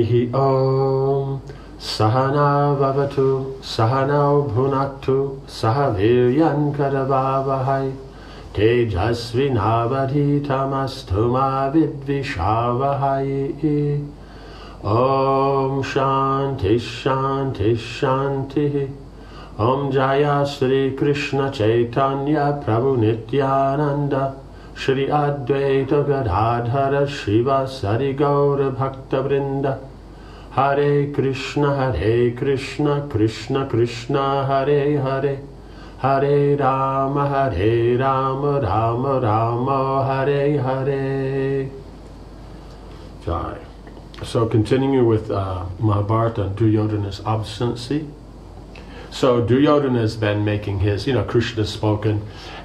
Harihi Om. Sahana Vavatu, Sahanau Bhunaktu, Sahaviryan Karavavahai, Tejasvinavadhitamastu ma vidvishavahai. Om Shanti Shanti Shanti. Om Jaya Sri Krishna Chaitanya Prabhu Nityananda, Shri Advaita Gadadhara Shiva Sari Gaura Bhakta Vrinda. Hare Krishna, Krishna Krishna, Hare Hare, Hare Rama, Rama Rama, Hare Hare. Jai. So continuing with Mahabharata and Duryodhana's obstinacy. So Duryodhana has been making his, Krishna spoken,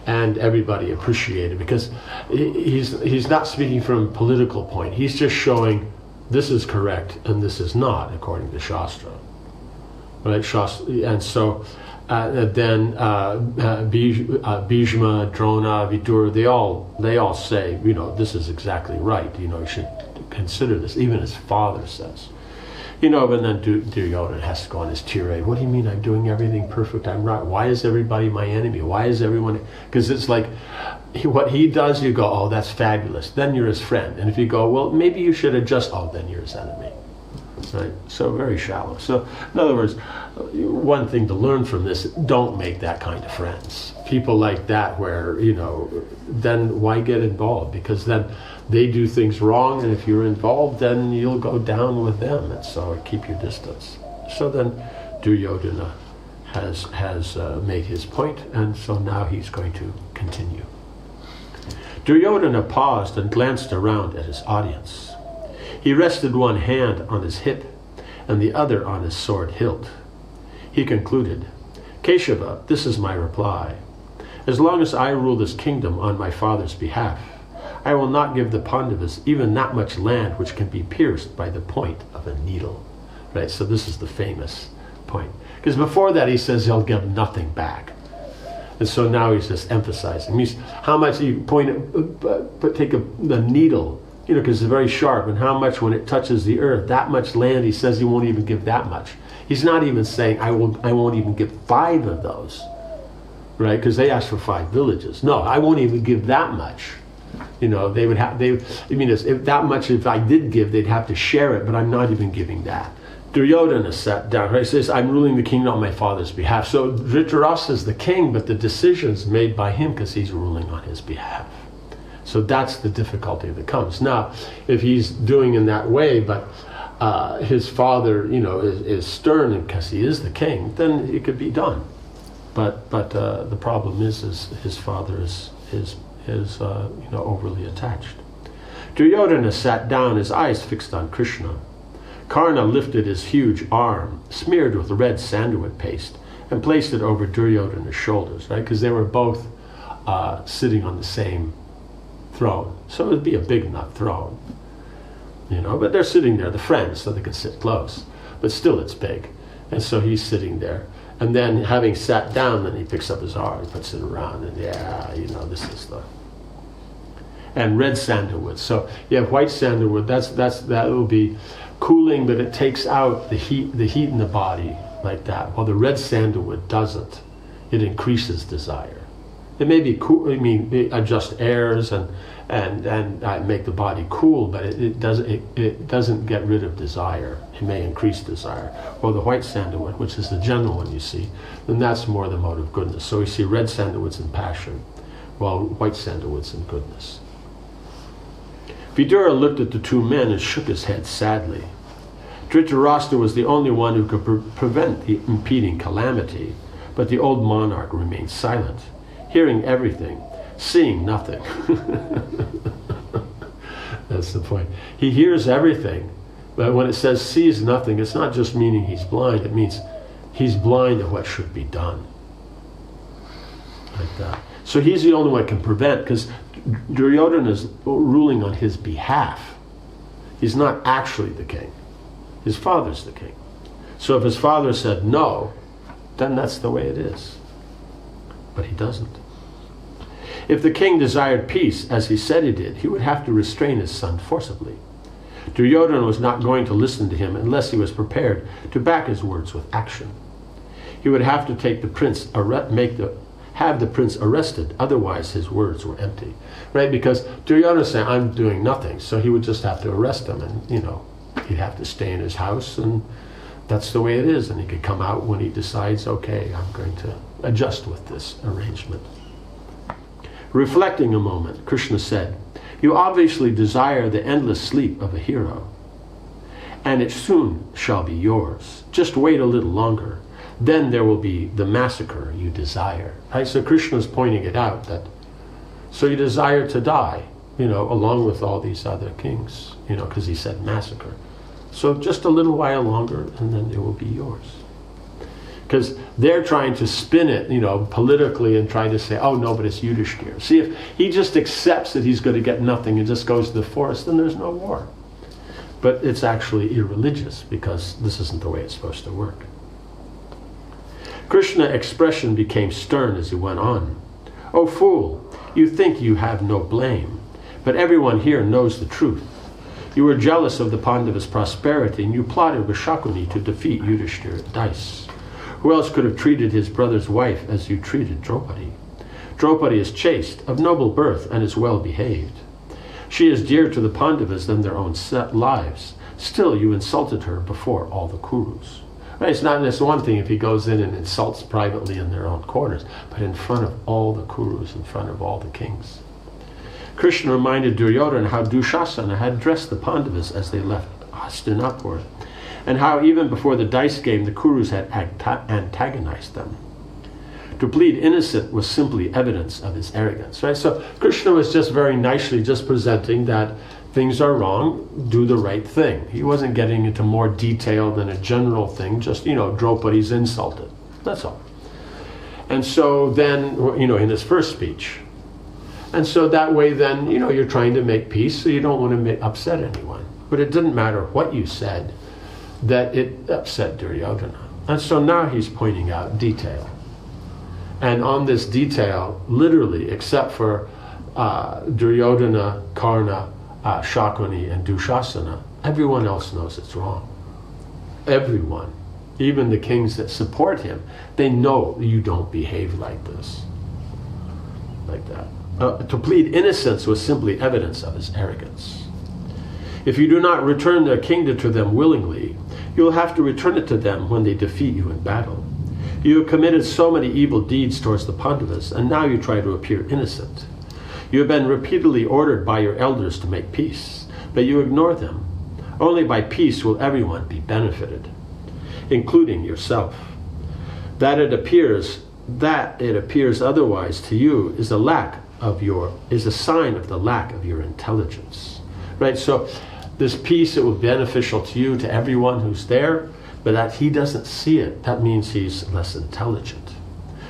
and everybody appreciated, because he's not speaking from a political point. He's just showing this is correct and this is not, according to Shastra. Right? And so then Bhishma, Drona, Vidyā, they all say, this is exactly right. You should consider this. Even his father says. But then Duryodhana has to go on his tirade. What do you mean I'm doing everything perfect? I'm right. Why is everybody my enemy? Why is everyone... Because it's like, what he does, you go, oh, that's fabulous. Then you're his friend. And if you go, well, maybe you should adjust, oh, then you're his enemy. Right? So very shallow. So, in other words, one thing to learn from this, don't make that kind of friends. People like that where, then why get involved? Because then they do things wrong, and if you're involved, then you'll go down with them, and so keep your distance. So then Duryodhana has made his point, and so now he's going to continue. Duryodhana paused and glanced around at his audience. He rested one hand on his hip and the other on his sword hilt. He concluded, Keshava, this is my reply. As long as I rule this kingdom on my father's behalf, I will not give the Pandavas even that much land which can be pierced by the point of a needle. Right, so this is the famous point. Because before that he says he'll give nothing back. And so now he's just emphasizing. It means how much you take the needle, because it's very sharp, and how much when it touches the earth, that much land, he says he won't even give that much. He's not even saying, I won't even give 5 of those. Right, because they asked for 5 villages. No, I won't even give that much. If that much, if I did give, they'd have to share it, but I'm not even giving that. Duryodhana sat down. Right? He says, I'm ruling the kingdom on my father's behalf. So Dhritarashtra is the king, but the decision's made by him because he's ruling on his behalf. So that's the difficulty that comes. Now, if he's doing in that way, but his father, is stern because he is the king, then it could be done. But the problem is his father is overly attached. Duryodhana sat down, his eyes fixed on Krishna. Karna lifted his huge arm, smeared with red sandalwood paste, and placed it over Duryodhana's shoulders, right? Because they were both sitting on the same throne. So it would be a big enough throne. But they're sitting there, the friends, so they could sit close. But still it's big. And so he's sitting there. And then having sat down, then he picks up his arm, puts it around, and this is the... And red sandalwood. So you have white sandalwood, that will be cooling, but it takes out the heat in the body like that. While the red sandalwood doesn't. It increases desire. It may be cool, it adjust airs and make the body cool, but it doesn't get rid of desire. It may increase desire. Or the white sandalwood, which is the general one you see, then that's more the mode of goodness. So we see red sandalwoods in passion, while white sandalwoods in goodness. Vidyā looked at the 2 men and shook his head sadly. Dhritarashtra was the only one who could prevent the impending calamity, but the old monarch remained silent, hearing everything, seeing nothing. That's the point. He hears everything, but when it says sees nothing, it's not just meaning he's blind, it means he's blind to what should be done. Like that. So he's the only one who can prevent, because Duryodhana is ruling on his behalf. He's not actually the king. His father's the king. So if his father said no, then that's the way it is. But he doesn't. If the king desired peace, as he said he did, he would have to restrain his son forcibly. Duryodhana was not going to listen to him unless he was prepared to back his words with action. He would have to take the prince, have the prince arrested, otherwise his words were empty. Right? Because Duryodhana is saying, I'm doing nothing, so he would just have to arrest him, and he'd have to stay in his house, and that's the way it is, and he could come out when he decides, okay, I'm going to adjust with this arrangement. Reflecting a moment, Krishna said, you obviously desire the endless sleep of a hero, and it soon shall be yours. Just wait a little longer. Then there will be the massacre you desire. Right? So Krishna is pointing it out that, so you desire to die, along with all these other kings, because he said massacre. So just a little while longer, and then it will be yours. Because they're trying to spin it, politically, and try to say, oh no, but it's Yudhishthira. See, if he just accepts that he's going to get nothing and just goes to the forest, then there's no war. But it's actually irreligious, because this isn't the way it's supposed to work. Krishna's expression became stern as he went on. Oh fool, you think you have no blame, but everyone here knows the truth. You were jealous of the Pandavas' prosperity, and you plotted with Shakuni to defeat Yudhishthira at dice. Who else could have treated his brother's wife as you treated Draupadi? Draupadi is chaste, of noble birth, and is well behaved. She is dearer to the Pandavas than their own lives. Still, you insulted her before all the Kurus. Right? It's one thing if he goes in and insults privately in their own quarters, but in front of all the Kurus, in front of all the kings. Krishna reminded Duryodhana how Dushasana had addressed the Pandavas as they left Hastinapur, and how even before the dice game the Kurus had antagonized them. To plead innocent was simply evidence of his arrogance. Right? So Krishna was just very nicely just presenting that things are wrong, do the right thing. He wasn't getting into more detail than a general thing, just, Draupadi's insulted. That's all. And so then, in his first speech. And so that way then, you're trying to make peace, so you don't want to upset anyone. But it didn't matter what you said, that it upset Duryodhana. And so now he's pointing out detail. And on this detail, literally, except for Duryodhana, Karna, Shakuni, and Dushasana, everyone else knows it's wrong. Everyone, even the kings that support him, they know you don't behave like this, like that. To plead innocence was simply evidence of his arrogance. If you do not return their kingdom to them willingly, you will have to return it to them when they defeat you in battle. You have committed so many evil deeds towards the Pandavas, and now you try to appear innocent. You have been repeatedly ordered by your elders to make peace, but you ignore them. Only by peace will everyone be benefited, including yourself. That it appears otherwise to you is a sign of the lack of your intelligence. Right? So this peace, it will be beneficial to you, to everyone who's there, but that he doesn't see it, that means he's less intelligent.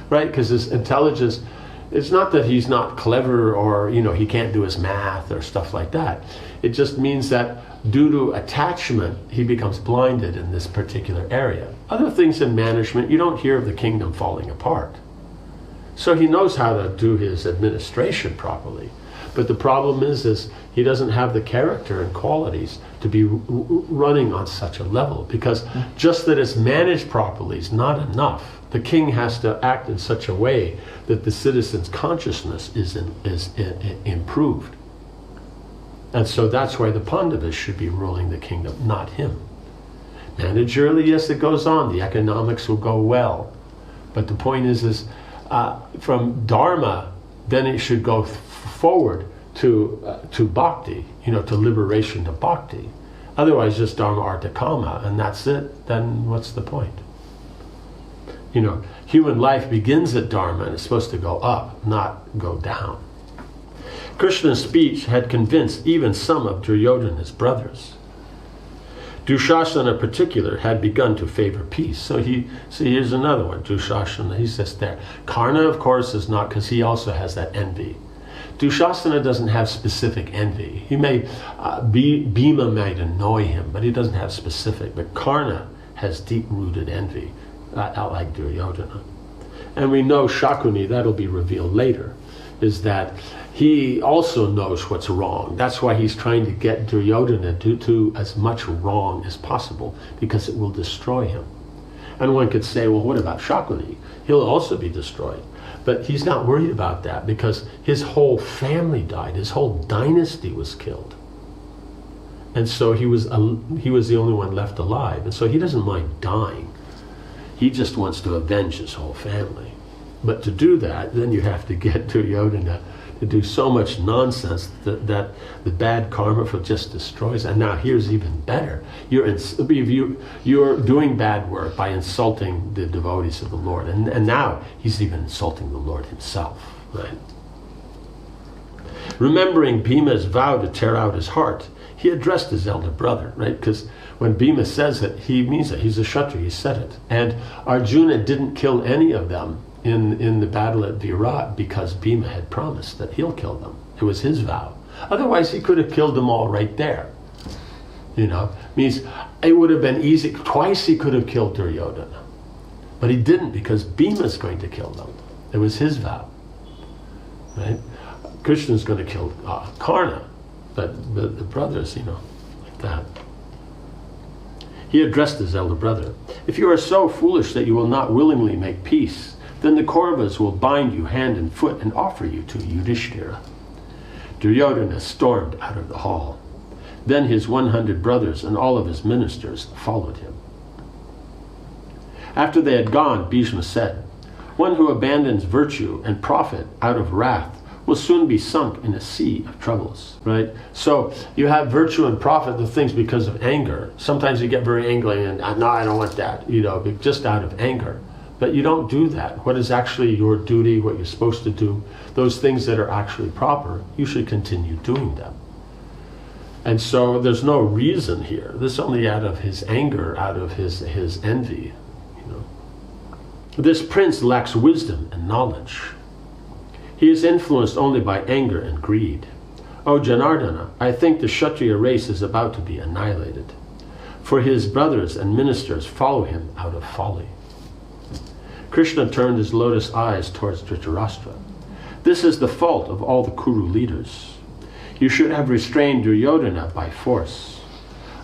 Right? Because his intelligence, it's not that he's not clever or, he can't do his math or stuff like that. It just means that due to attachment, he becomes blinded in this particular area. Other things in management, you don't hear of the kingdom falling apart. So he knows how to do his administration properly. But the problem is he doesn't have the character and qualities to be running on such a level, because just that it's managed properly is not enough. The king has to act in such a way that the citizen's consciousness is improved. And so that's why the Pandavas should be ruling the kingdom, not him. Managerially, yes, it goes on. The economics will go well. But the point is from Dharma, then it should go forward to Bhakti, to liberation, to Bhakti. Otherwise, just Dharma, Artha, Kama, and that's it. Then what's the point? Human life begins at Dharma and it's supposed to go up, not go down. Krishna's speech had convinced even some of Duryodhana's brothers. Dushasana in particular had begun to favor peace. So here's another one, Dushasana, he's just there. Karna, of course, is not, because he also has that envy. Dushasana doesn't have specific envy. He may, Bhima might annoy him, but he doesn't have specific. But Karna has deep-rooted envy, like Duryodhana. And we know Shakuni, that'll be revealed later. is that he also knows what's wrong. That's why he's trying to get Duryodhana to do as much wrong as possible, because it will destroy him. And one could say, well, what about Shakuni? He'll also be destroyed. But he's not worried about that, because his whole family died. His whole dynasty was killed. And so he was the only one left alive. And so he doesn't mind dying. He just wants to avenge his whole family. But to do that, then you have to get Duryodhana to do so much nonsense that the bad karma for just destroys. And now here's even better. You're doing bad work by insulting the devotees of the Lord. And now he's even insulting the Lord himself. Right? Remembering Bhima's vow to tear out his heart, he addressed his elder brother, right? Because when Bhima says it, he means it. He's a Kshatriya, he said it. And Arjuna didn't kill any of them in the battle at Virat, because Bhima had promised that he'll kill them. It was his vow. Otherwise, he could have killed them all right there. Means it would have been easy. Twice he could have killed Duryodhana. But he didn't, because Bhima's going to kill them. It was his vow. Right? Krishna's going to kill Karna. But the brothers, like that. He addressed his elder brother. If you are so foolish that you will not willingly make peace, then the Kauravas will bind you hand and foot and offer you to Yudhishthira. Duryodhana stormed out of the hall. Then his 100 brothers and all of his ministers followed him. After they had gone, Bhishma said, "One who abandons virtue and profit out of wrath will soon be sunk in a sea of troubles." Right? So you have virtue and profit, the things because of anger. Sometimes you get very angry and, no, I don't want that, just out of anger. But you don't do that. What is actually your duty, what you're supposed to do, those things that are actually proper, you should continue doing them. And so there's no reason here. This is only out of his anger, out of his envy. This prince lacks wisdom and knowledge. He is influenced only by anger and greed. O Janardana, I think the Kshatriya race is about to be annihilated, for his brothers and ministers follow him out of folly. Krishna turned his lotus eyes towards Dhritarashtra. This is the fault of all the Kuru leaders. You should have restrained Duryodhana by force.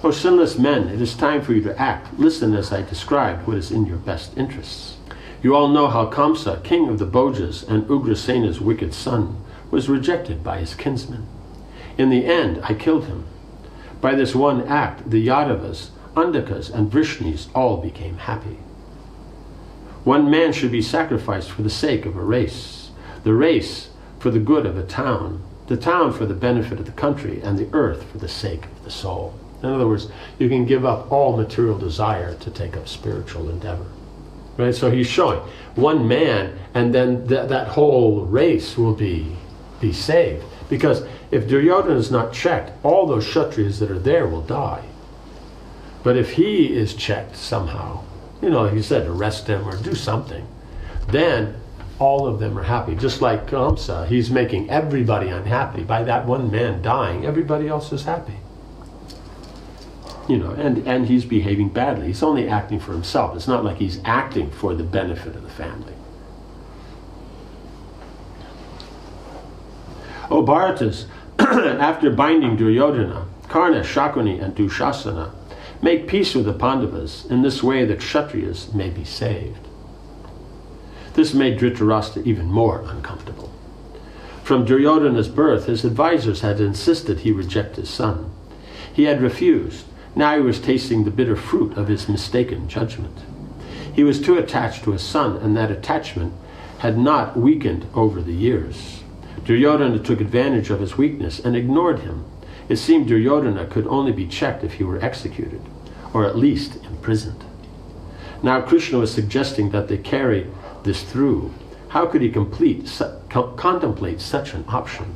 O sinless men, it is time for you to act. Listen as I described what is in your best interests. You all know how Kamsa, king of the Bhojas and Ugrasena's wicked son, was rejected by his kinsmen. In the end, I killed him. By this one act, the Yadavas, Andakas, and Vrishnis all became happy. One man should be sacrificed for the sake of a race, the race for the good of the town for the benefit of the country, and the earth for the sake of the soul. In other words, you can give up all material desire to take up spiritual endeavor. Right? So he's showing one man, and then that whole race will be saved. Because if Duryodhana is not checked, all those Kshatriyas that are there will die. But if he is checked somehow, like you said, arrest him or do something, then all of them are happy. Just like Kamsa, he's making everybody unhappy. By that one man dying, everybody else is happy. And he's behaving badly. He's only acting for himself. It's not like he's acting for the benefit of the family. O Bharatas, after binding Duryodhana, Karna, Shakuni, and Dushasana, make peace with the Pandavas. In this way the Kshatriyas may be saved. This made Dhritarashtra even more uncomfortable. From Duryodhana's birth, his advisors had insisted he reject his son. He had refused. Now he was tasting the bitter fruit of his mistaken judgment. He was too attached to his son, and that attachment had not weakened over the years. Duryodhana took advantage of his weakness and ignored him. It seemed Duryodhana could only be checked if he were executed, or at least imprisoned. Now Krishna was suggesting that they carry this through. How could he contemplate such an option?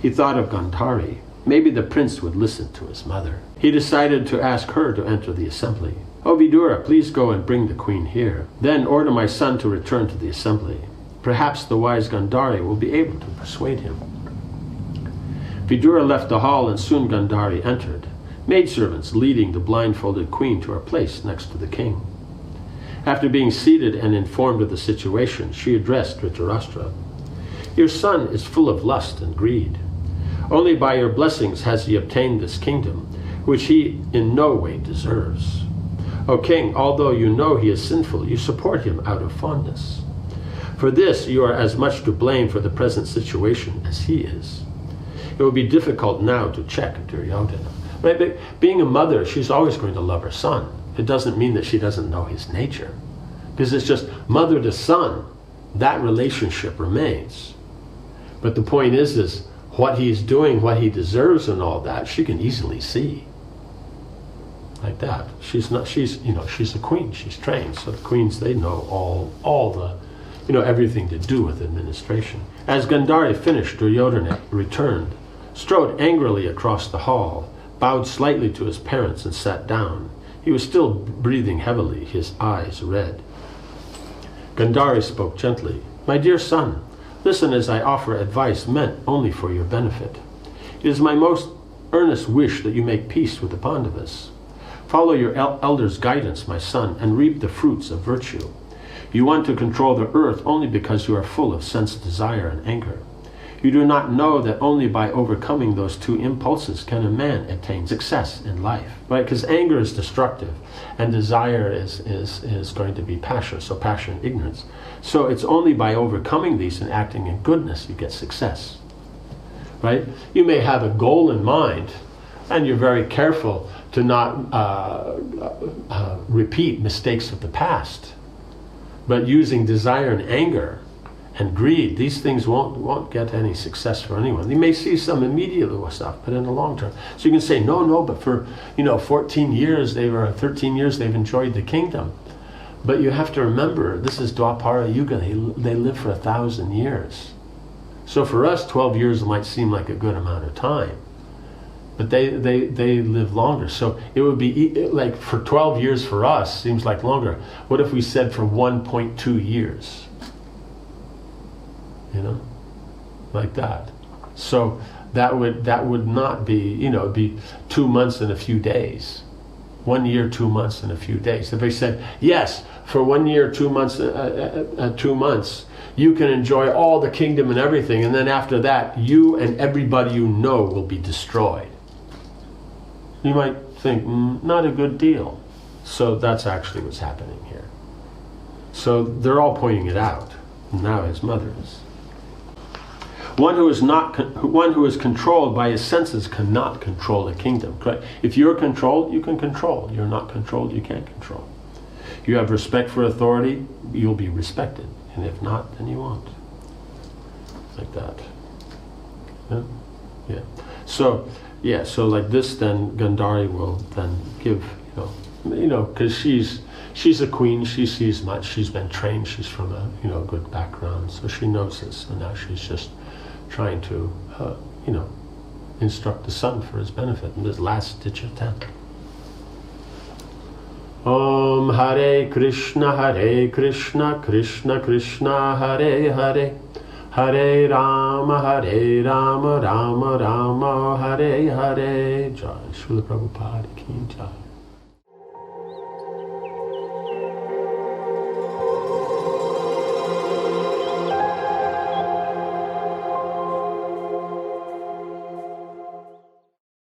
He thought of Gandhari. Maybe the prince would listen to his mother. He decided to ask her to enter the assembly. "O Vidura, please go and bring the queen here. Then order my son to return to the assembly. Perhaps the wise Gandhari will be able to persuade him." Vidura left the hall, and soon Gandhari entered, maidservants leading the blindfolded queen to her place next to the king. After being seated and informed of the situation, she addressed Dhritarashtra. Your son is full of lust and greed. Only by your blessings has he obtained this kingdom, which he in no way deserves. O king, although you know he is sinful, you support him out of fondness. For this you are as much to blame for the present situation as he is. It will be difficult now to check Duryodhana. Right? But being a mother, she's always going to love her son. It doesn't mean that she doesn't know his nature. Because it's just mother to son, that relationship remains. But the point is what he's doing, what he deserves and all that, she can easily see. Like that. She's a queen, she's trained. So the queens, they know all the, everything to do with administration. As Gandhari finished, Duryodhana returned, strode angrily across the hall, bowed slightly to his parents and sat down. He was still breathing heavily, his eyes red. Gandhari spoke gently. My dear son, listen as I offer advice meant only for your benefit. It is my most earnest wish that you make peace with the Pandavas. Follow your elders' guidance, my son, and reap the fruits of virtue. You want to control the earth only because you are full of sense desire and anger. You do not know that only by overcoming those two impulses can a man attain success in life, right? Because anger is destructive, and desire is going to be passion. So passion, ignorance. So it's only by overcoming these and acting in goodness you get success, right? You may have a goal in mind, and you're very careful to not repeat mistakes of the past. But using desire and anger and greed, these things won't get any success for anyone. You may see some immediate stuff, but in the long term. So you can say, no, but for 14 years, 13 years, they've enjoyed the kingdom. But you have to remember, this is Dwapara Yuga. They live for 1,000 years. So for us, 12 years might seem like a good amount of time. But they live longer. So it would be like for 12 years for us seems like longer. What if we said for 1.2 years? Like that. So that would not be, it'd be 2 months and a few days. 1 year, 2 months and a few days. If they said, yes, for 1 year, 2 months, 2 months, you can enjoy all the kingdom and everything, and then after that, you and everybody you know will be destroyed. You might think, not a good deal. So that's actually what's happening here. So they're all pointing it out. Now his mother is. One who is controlled by his senses cannot control a kingdom. Correct? If you're controlled, you can control. You're not controlled, you can't control. You have respect for authority, you'll be respected. And if not, then you won't. Like that. Yeah. So like this, then Gandhari will then give, because she's a queen, she sees much, she's been trained, she's from a good background, so she knows this, and now she's just trying to instruct the son for his benefit in this last ditch attempt. Om Hare Krishna, Krishna Krishna, Hare Hare, Hare Rama, Rama Rama, Hare Hare. Jai Srila Prabhupada ki jai.